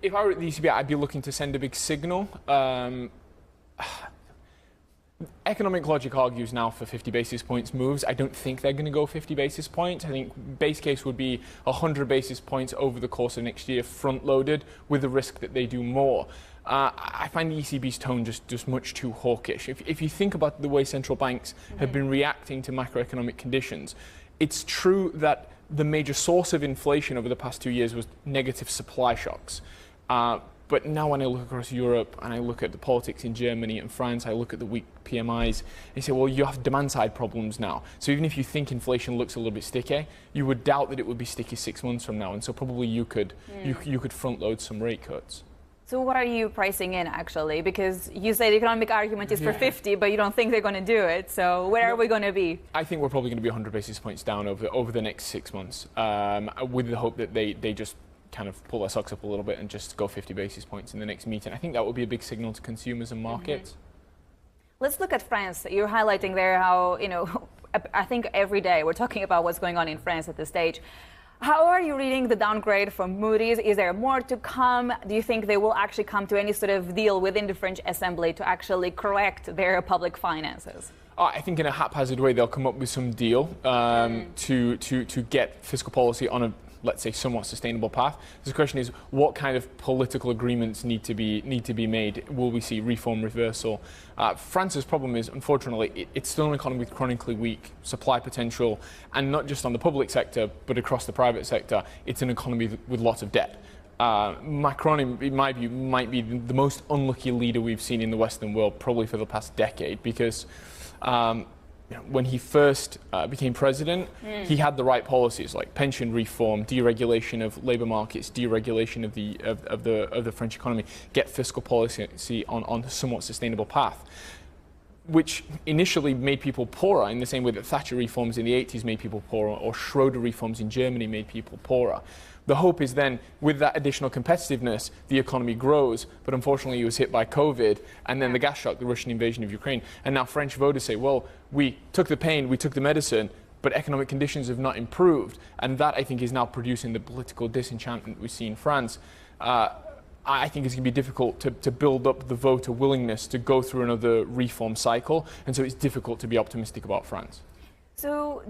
if I were at the ECB, I'd be looking to send a big signal. Economic logic argues now for 50 basis points moves. I don't think they're going to go 50 basis points. I think base case would be 100 basis points over the course of next year, front-loaded, with the risk that they do more. I find the ECB's tone just much too hawkish. If you think about the way central banks have been reacting to macroeconomic conditions, it's true that the major source of inflation over the past 2 years was negative supply shocks. But now when I look across Europe and I look at the politics in Germany and France, I look at the weak PMIs, and say, well, you have demand-side problems now. So even if you think inflation looks a little bit sticky, you would doubt that it would be sticky 6 months from now. And so probably you could front-load some rate cuts. So what are you pricing in, actually? Because you say the economic argument is for 50, but you don't think they're going to do it. So where are we going to be? I think we're probably going to be 100 basis points down over the next 6 months, with the hope that they just kind of pull their socks up a little bit and just go 50 basis points in the next meeting. I think that would be a big signal to consumers and markets. Let's look at France. You're highlighting there how, I think every day we're talking about what's going on in France at this stage. How are you reading the downgrade from Moody's? Is there more to come? Do you think they will actually come to any sort of deal within the French Assembly to actually correct their public finances? I think in a haphazard way they'll come up with some deal to get fiscal policy on a, let's say, somewhat sustainable path. The question is, what kind of political agreements need to be made? Will we see reform reversal? France's problem is, unfortunately, it's still an economy with chronically weak supply potential, and not just on the public sector, but across the private sector. It's an economy with lots of debt. Macron, in my view, might be the most unlucky leader we've seen in the Western world, probably for the past decade, because when he first became president, he had the right policies like pension reform, deregulation of labour markets, deregulation of the French economy, get fiscal policy on a somewhat sustainable path, which initially made people poorer in the same way that Thatcher reforms in the 80s made people poorer, or Schroeder reforms in Germany made people poorer. The hope is then, with that additional competitiveness, the economy grows, but unfortunately it was hit by COVID, and then the gas shock, the Russian invasion of Ukraine. And now French voters say, well, we took the pain, we took the medicine, but economic conditions have not improved. And that, I think, is now producing the political disenchantment we see in France. I think it's going to be difficult to build up the voter willingness to go through another reform cycle, and so it's difficult to be optimistic about France. So